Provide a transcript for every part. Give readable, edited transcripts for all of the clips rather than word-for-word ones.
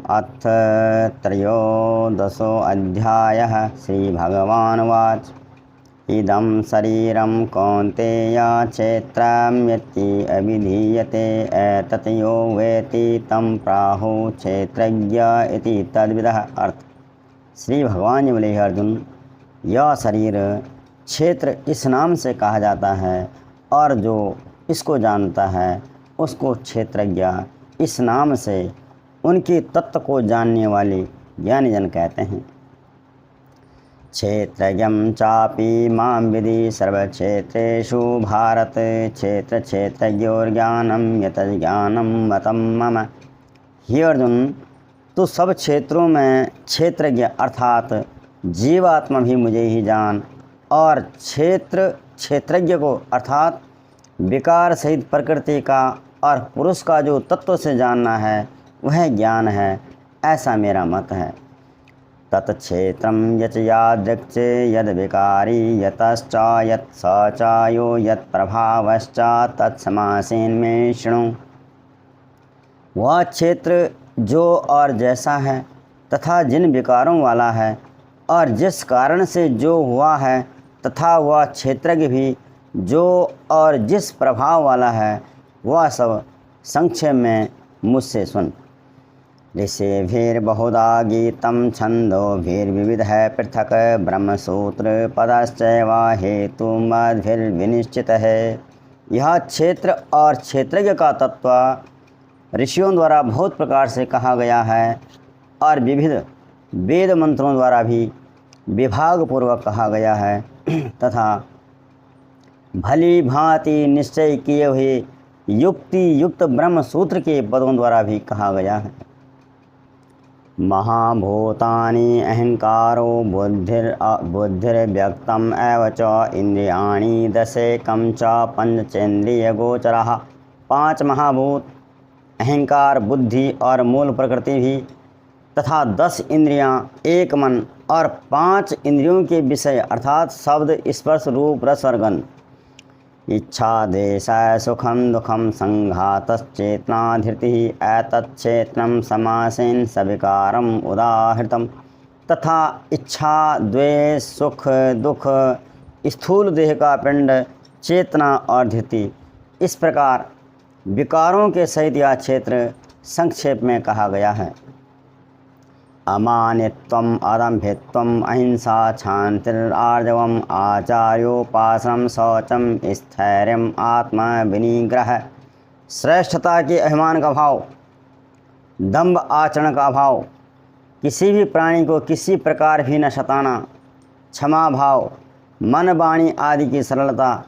अथ त्रयोदशोऽध्यायः। श्रीभगवानुवाच इदं शरीरं कौन्तेय क्षेत्रमिति अभिधीयते एतत् यो वेत्ति तं प्राहुः क्षेत्रज्ञ इति तद्विदः। अर्थ। श्री भगवान ने बोले, अर्जुन, यह शरीर क्षेत्र इस नाम से कहा जाता है और जो इसको जानता है उसको क्षेत्रज्ञ इस नाम से उनके तत्व को जानने वाले ज्ञानी जन कहते हैं। क्षेत्रज्ञं चापि मां विद्धि सर्वक्षेत्रेषु भारत क्षेत्रज्ञोर्ज्ञानं यतः ज्ञानं मतं मम। हे अर्जुन, तो सब क्षेत्रों में क्षेत्रज्ञ अर्थात जीवात्मा भी मुझे ही जान, और क्षेत्रज्ञ को अर्थात विकार सहित प्रकृति का और पुरुष का जो तत्व से जानना है वह ज्ञान है, ऐसा मेरा मत है। तत्क्षेत्रं यच यादृक् यद विकारी यतश्च यत् स च यो यत् प्रभावश्च तत्समासेन में शृणु। वह क्षेत्र जो और जैसा है तथा जिन विकारों वाला है और जिस कारण से जो हुआ है, तथा वह क्षेत्रज्ञ भी जो और जिस प्रभाव वाला है, वह सब संक्षेप में मुझसे सुन। ऋषिभिर्बहुधा गीतं छन्दोभिर्विविधः पृथक् ब्रह्मसूत्र पदश्चैव हेतुमद्भिर्विनिश्चितः। यह क्षेत्र और क्षेत्रज्ञ का तत्व ऋषियों द्वारा बहुत प्रकार से कहा गया है और विविध वेद मंत्रों द्वारा भी विभाग पूर्वक कहा गया है तथा भली भांति निश्चय किए हुए युक्ति युक्त ब्रह्म सूत्र के पदों द्वारा भी कहा गया है। महाभूतानि अहंकारो बुद्धिर्व्यक्तम एव च इंद्रियाणि दशेकं च पंचेन्द्रियगोचराः। 5 महाभूत, अहंकार, बुद्धि और मूल प्रकृति भी, तथा 10 इंद्रियां, 1 मन और 5 इंद्रियों के विषय अर्थात शब्द, स्पर्श, रूप, रस और गंध। इच्छा देशः सुखम दुखम संघातश्चेतनाधृतिः एतत्क्षेत्रं समासेन सविकारम उदाहृतम्। तथा इच्छा, द्वेष, सुख, दुख, स्थूल देह का पिंड, चेतना और धृति, इस प्रकार विकारों के सहित यह क्षेत्र संक्षेप में कहा गया है। अमानित्वम, अदम्भित्वम, अहिंसा, क्षान्तिरार्जवम, आचार्योपासनम, शौचम, स्थैर्यम, आत्मविनिग्रह, श्रेष्ठता के अभिमान का भाव, दंभ आचरण का भाव, किसी भी प्राणी को किसी प्रकार भी न सताना, क्षमा भाव, मन वाणी आदि की सरलता,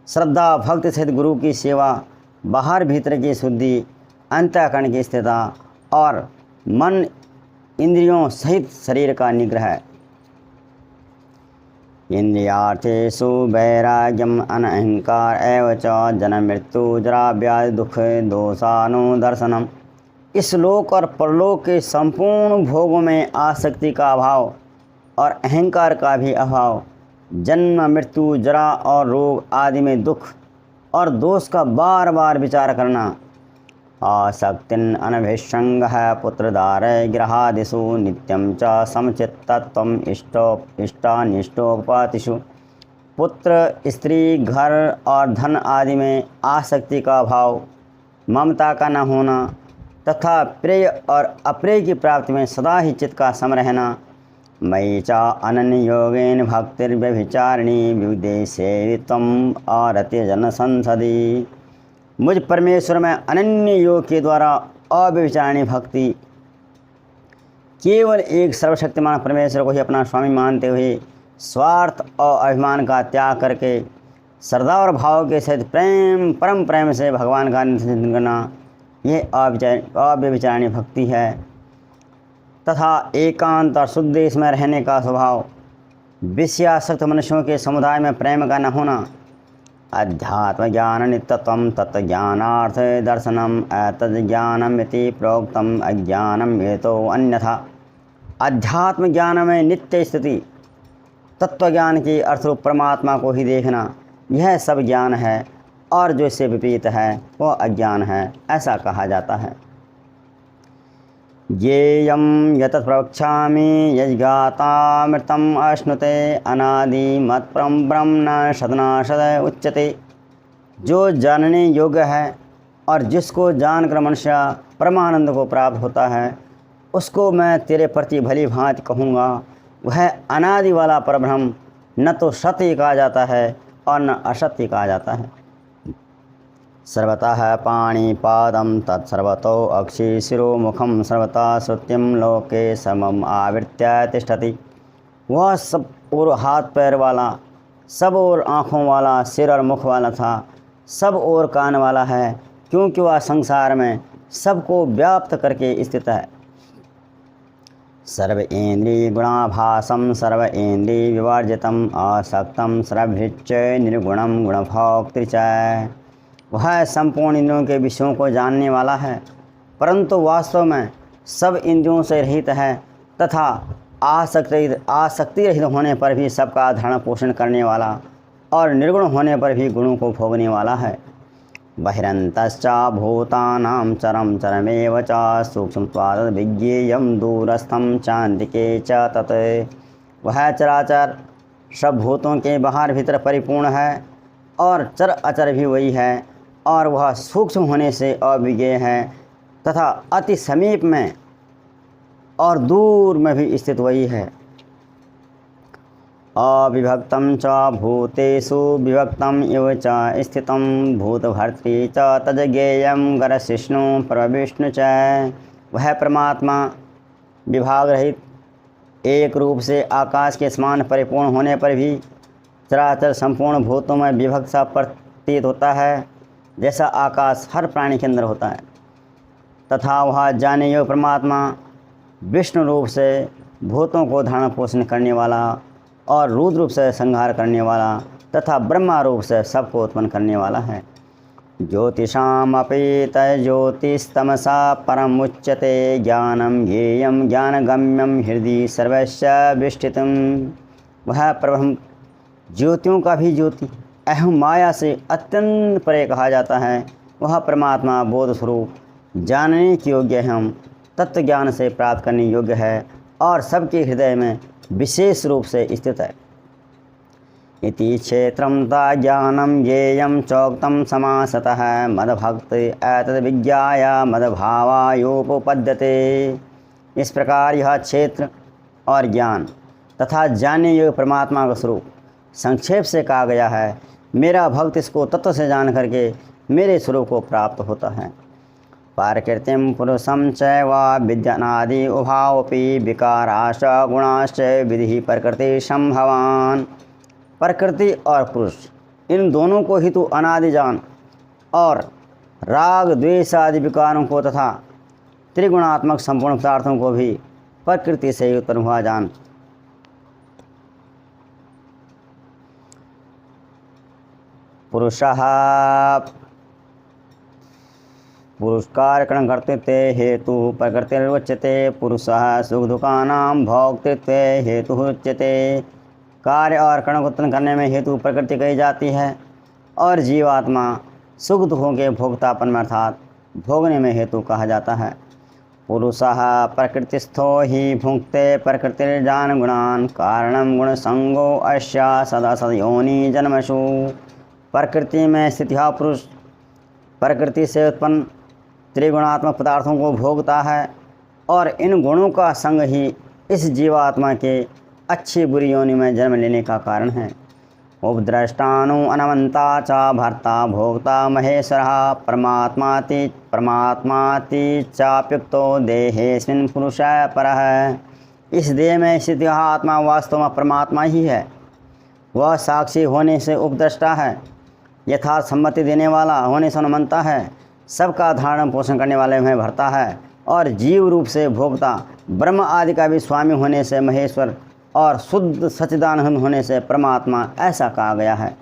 श्रद्धा भक्ति सहित गुरु की सेवा, बाहर भीतर की शुद्धि, अंतःकरण की स्थिरता और मन इंद्रियों सहित शरीर का निग्रह। इंद्रियार्थेषु वैराग्यम अनहंकार एव च जन्म मृत्यु जरा व्याधि दुख दोषानुदर्शनम। इस लोक और परलोक के संपूर्ण भोगों में आसक्ति का अभाव और अहंकार का भी अभाव, जन्म मृत्यु जरा और रोग आदि में दुख और दोष का बार बार विचार करना। आसक्तिन अनभिसंगः पुत्रदारे गृहादिषु नित्यं च समचित्तत्वम् इष्टानिष्टोपपातिषु। पुत्र, स्त्री, घर और धन आदि में आसक्ति का भाव, ममता का न होना तथा प्रिय और अप्रिय की प्राप्ति में सदा ही चित्त का सम रहना। मयि च अनन्य योगेन भक्तिर्व्यभिचारिणी विदेसेवित्वम् आरत्य जन संसदि। मुझ परमेश्वर में अनन्य योग के द्वारा अव्यभिचारिणी भक्ति, केवल एक सर्वशक्तिमान परमेश्वर को ही अपना स्वामी मानते हुए स्वार्थ और अभिमान का त्याग करके श्रद्धा और भाव के सहित परम प्रेम से भगवान का निधिध्यान करना, यह अव्यभिचारिणी भक्ति है। तथा एकांत और शुद्ध देश में रहने का स्वभाव, विषयासक्त मनुष्यों के समुदाय में प्रेम का न होना। अध्यात्म ज्ञान नित्यत्वम तत्ज्ञानार्थ दर्शनम एतज्ज्ञानम इति प्रोक्तम अज्ञानम हेतो अन्यथा। अध्यात्म ज्ञान में नित्य स्थिति, तत्वज्ञान के अर्थरूप परमात्मा को ही देखना, यह सब ज्ञान है और जो इससे विपरीत है वह अज्ञान है, ऐसा कहा जाता है। ज्ञेयं यतत् प्रवक्ष्यामि यज्ञातामृतम् अश्नुते अनादिमत्परं ब्रह्म न सदनाशद उच्यते। जो जानने योग्य है और जिसको जानकर मनुष्य परमानंद को प्राप्त होता है, उसको मैं तेरे प्रति भली भांति कहूँगा। वह अनादि वाला परब्रह्म न तो सत्य कहा जाता है और न असत्य कहा जाता है। सर्वतः पाणिपादं तत्सर्वतो अक्षि शिरोमुखं सर्वतः श्रुत्यं लोके समम आवृत्य तिष्ठति। वह सब और हाथ पैर वाला, सब और आँखों वाला, सिर और मुख वाला था, सब और कान वाला है, क्योंकि वह संसार में सबको व्याप्त करके स्थित है। सर्व इंद्रिय गुणाभासम सर्व इंद्रिय विवर्जितम आसक्तम सर्वभृच्च निर्गुणम गुणभोक्तृ च। वह संपूर्ण इंद्रियों के विषयों को जानने वाला है, परंतु वास्तव में सब इंद्रियों से रहित है तथा आसक्ति रहित होने पर भी सबका धारण पोषण करने वाला और निर्गुण होने पर भी गुणों को भोगने वाला है। बहिरन्तश्च भूतानां चरं चरमेव च सूक्ष्मत्वात् विज्ञेयं दूरस्थं चान्तिके च तत्। वह चराचर सब भूतों के बाहर भीतर परिपूर्ण है और चर अचर भी वही है, और वह सूक्ष्म होने से अविज्ञेय है तथा अति समीप में और दूर में भी स्थित वही है। अविभक्तं च भूतेषु विभक्तं इव च स्थितं भूतभर्तृ च तज्ज्ञेयं गरशिष्णु परविष्णु च। वह परमात्मा विभाग रहित एक रूप से आकाश के समान परिपूर्ण होने पर भी चराचर संपूर्ण भूतों में विभक्त सा प्रतीत होता है, जैसा आकाश हर प्राणी के अंदर होता है। तथा वह जाने योग्य परमात्मा विष्णु रूप से भूतों को धारण पोषण करने वाला और रुद्र रूप से संहार करने वाला तथा ब्रह्मा रूप से सबको उत्पन्न करने वाला है। ज्योतिषामपि तज्ज्योतिस्तमसा परम उच्यते ज्ञानम ज्ञेयं ज्ञानगम्यं हृदि सर्वस्य विष्ठितम्। वह परब्रह्म ज्योतियों का भी ज्योति अहम माया से अत्यंत परे कहा जाता है। वह परमात्मा बोध स्वरूप जानने के योग्य हम तत्व ज्ञान से प्राप्त करने योग्य है और सबके हृदय में विशेष रूप से स्थित है। इति क्षेत्रं ता ज्ञानं ज्ञेयं चोक्तं समासतः मदभक्त एतद् विज्ञाय मदभावायोपपद्यते। इस प्रकार यह क्षेत्र और ज्ञान तथा जानने योग्य परमात्मा का स्वरूप संक्षेप से कहा गया है। मेरा भक्त इसको तत्व से जान करके मेरे स्वरूप को प्राप्त होता है। पारकृतिं पुरुषं चैव विद्यानादि उभावपि विकाराश्च गुणाश्च विधि प्रकृति संभवान। प्रकृति और पुरुष इन दोनों को ही तू अनादि जान और राग द्वेष आदि विकारों को तथा त्रिगुणात्मक संपूर्ण पदार्थों को भी प्रकृति से उत्पन्न हुआ जान। पुरुषः पुरुषकारकण कर्तृत्वे हेतु प्रकृतिरुच्यते। पुरुषः सुख दुखानां भोक्तृत्वे हेतु उच्यते। कार्य और कर्ण को उत्पन्न करने में हेतु प्रकृति कही जाती है और जीवात्मा सुख दुखों के भोक्तापन में अर्थात भोगने में हेतु कहा जाता है। पुरुषः प्रकृतिस्थो ही भुंक्ते प्रकृतिर्जान गुणान कारणं गुण संगो अस्य सदा सदयोनि जन्मसु। प्रकृति में स्थित यह पुरुष प्रकृति से उत्पन्न त्रिगुणात्मक पदार्थों को भोगता है और इन गुणों का संग ही इस जीवात्मा के अच्छी बुरी योनि में जन्म लेने का कारण है। उपद्रष्टानु अनवंता च भर्ता भोक्ता महेश्वरः परमात्माति चाप्युक्तो देहेस्मिन् पुरुषः परः। इस देह में स्थित यह आत्मा वास्तव में परमात्मा ही है। वह साक्षी होने से उपद्रष्टा है, यथार्थ सम्मति देने वाला होने से अनुमंता है, सबका धारण पोषण करने वाले में भरता है और जीव रूप से भोक्ता ब्रह्म आदि का भी स्वामी होने से महेश्वर और शुद्ध सच्चिदानंद होने से परमात्मा ऐसा कहा गया है।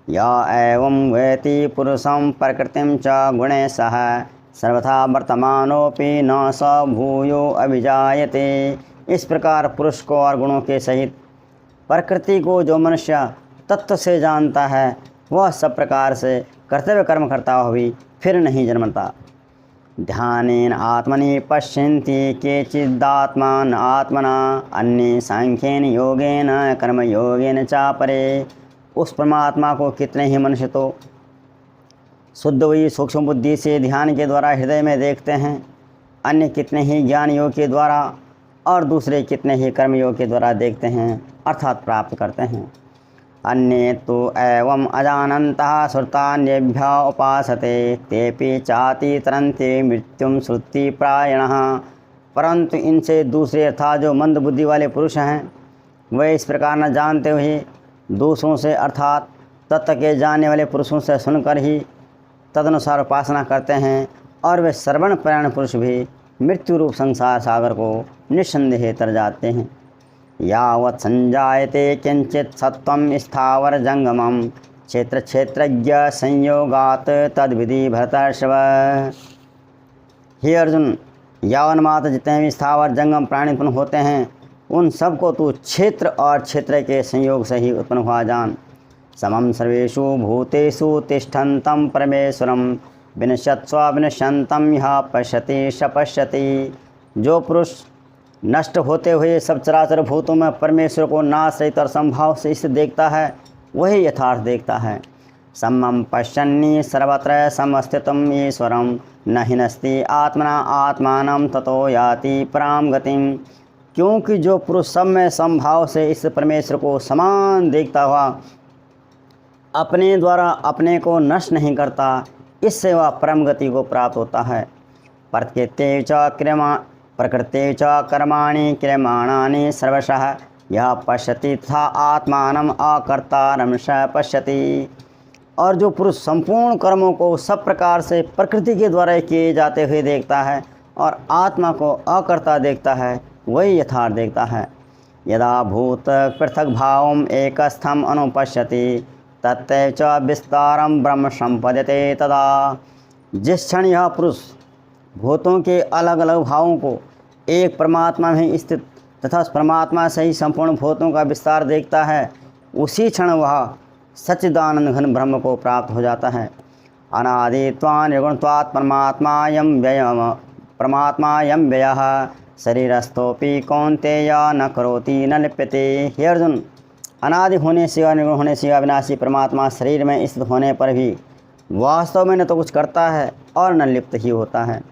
या एवं वेति पुरुषं प्रकृतिं च गुणे सह सर्वथा वर्तमानोपि न स भूयो अभिजायते। इस प्रकार पुरुष को और गुणों के सहित प्रकृति को जो मनुष्य तत्व से जानता है वह सब प्रकार से कर्तव्य कर्म करता हुआ भी फिर नहीं जन्मता। ध्यानेन आत्मनि पश्यन्ति केचिदात्मान आत्मना अन्ये सांख्येन योगेन कर्मयोगेन च परे। उस परमात्मा को कितने ही मनुष्य तो शुद्ध हुई सूक्ष्म बुद्धि से ध्यान के द्वारा हृदय में देखते हैं, अन्य कितने ही ज्ञान योग के द्वारा और दूसरे कितने ही कर्मयोग के द्वारा देखते हैं अर्थात प्राप्त करते हैं। अन्ये तो एवं अजानन्तः श्रुतान्येभ्य उपासते तेपि चाति तरन्ते मृत्युम श्रुति प्रायणः। परंतु इनसे दूसरे अर्थात जो मंद बुद्धि वाले पुरुष हैं वे इस प्रकार न जानते हुए दूसरों से अर्थात तत्व के जानने वाले पुरुषों से सुनकर ही तदनुसार उपासना करते हैं और वे श्रवण परायण पुरुष भी मृत्यु रूप संसार सागर को निस्संदेह तर जाते हैं। यावत् संजायते किंचित सत्वम स्थावर जंगमम क्षेत्र क्षेत्रज्ञ संयोगात तद्विधि भरतर्षभ। हे अर्जुन, यावन मात्र जितने भी स्थावर जंगम प्राणी उत्पन्न होते हैं उन सबको तू क्षेत्र और क्षेत्र के संयोग से ही उत्पन्न हुआ जान। समम सर्वेषु भूतेषु तिष्ठन्तं परमेश्वरं विनश्यत्स्व विनश्यन्तं यः पश्यति स पश्यति। जो पुरुष नष्ट होते हुए सब चराचर भूतों में परमेश्वर को नाश रहित और संभाव से स्थित देखता है वही यथार्थ देखता है। समम पश्यन्नि सर्वत्र समस्थितम ईश्वरम न हिनस्ति आत्मना आत्मानं ततो याति पराम गतिम। क्योंकि जो पुरुष सब में संभाव से इस परमेश्वर को समान देखता हुआ अपने द्वारा अपने को नष्ट नहीं करता, इससे वह परम गति को प्राप्त होता है। प्रकृते च कर्माणि क्रियमाणानि सर्वशः यः पश्यति तथा आत्मानम् अकर्तारं स पश्यति। और जो पुरुष संपूर्ण कर्मों को सब प्रकार से प्रकृति के द्वारा किए जाते हुए देखता है और आत्मा को अकर्ता देखता है वही यथार्थ देखता है। यदा भूत पृथक भावम एकस्थम अनुपश्यति तत्तैव च विस्तारम ब्रह्म संपद्यते तदा। जिस क्षण यह पुरुष भूतों के अलग अलग भावों को एक परमात्मा में स्थित तथा उस परमात्मा से ही संपूर्ण भूतों का विस्तार देखता है उसी क्षण वह सच्चिदानंद घन ब्रह्म को प्राप्त हो जाता है। अनादित्वान् निर्गुणत्वात् परमात्मायं व्ययः शरीरस्थोपि कौन्तेय न करोति न लिप्यते। हे अर्जुन, अनादि होने से और निर्गुण होने से अविनाशी परमात्मा शरीर में स्थित होने पर भी वास्तव में न तो कुछ करता है और न लिप्त ही होता है।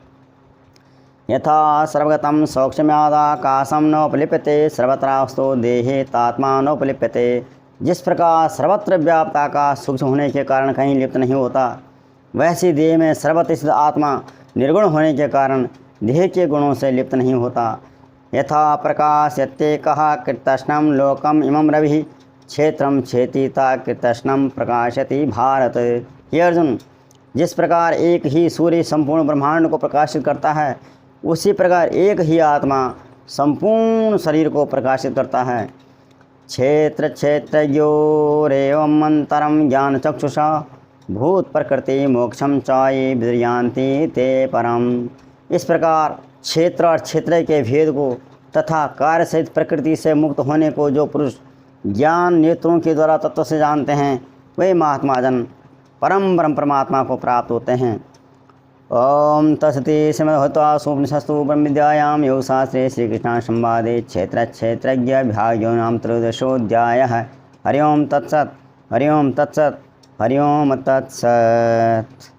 यथा सर्वगतम सौक्ष्म्यादाकाशम नोपलिप्यते सर्वत्रावस्थो देहे तात्मा नोपलिप्यते। जिस प्रकार सर्वत्र व्याप्त आकाश सूक्ष्म होने के कारण कहीं लिप्त नहीं होता, वैसी देह में सर्वत्र स्थित आत्मा निर्गुण होने के कारण देह के गुणों से लिप्त नहीं होता। यथा प्रकाशयत्येकः कृतस्नं लोकम इमं रविः क्षेत्रम क्षेतीता कृतस्नं प्रकाशति भारत। हे अर्जुन, जिस प्रकार एक ही सूर्य संपूर्ण ब्रह्मांड को प्रकाशित करता है उसी प्रकार एक ही आत्मा संपूर्ण शरीर को प्रकाशित करता है। क्षेत्र क्षेत्रज्ञोरेवं अंतरम ज्ञान चक्षुषा भूत प्रकृति मोक्षम चाये विदर्यांति ते परम। इस प्रकार क्षेत्र और क्षेत्र के भेद को तथा कार्य सहित प्रकृति से मुक्त होने को जो पुरुष ज्ञान नेत्रों के द्वारा तत्व से जानते हैं वे महात्मा जन परम ब्रह्म परमात्मा को प्राप्त होते हैं। ओम तत्सति श्रीमद्भगवद्गीता उपनिषत्सु ब्रह्मविद्यायां योगशास्त्रे श्रीकृष्ण संवादे क्षेत्र क्षेत्रज्ञ विभागो नाम त्रयोदशोऽध्यायः। हरि ओम तत्सत् हरि ओम तत्सत् हरि ओम तत्सत्।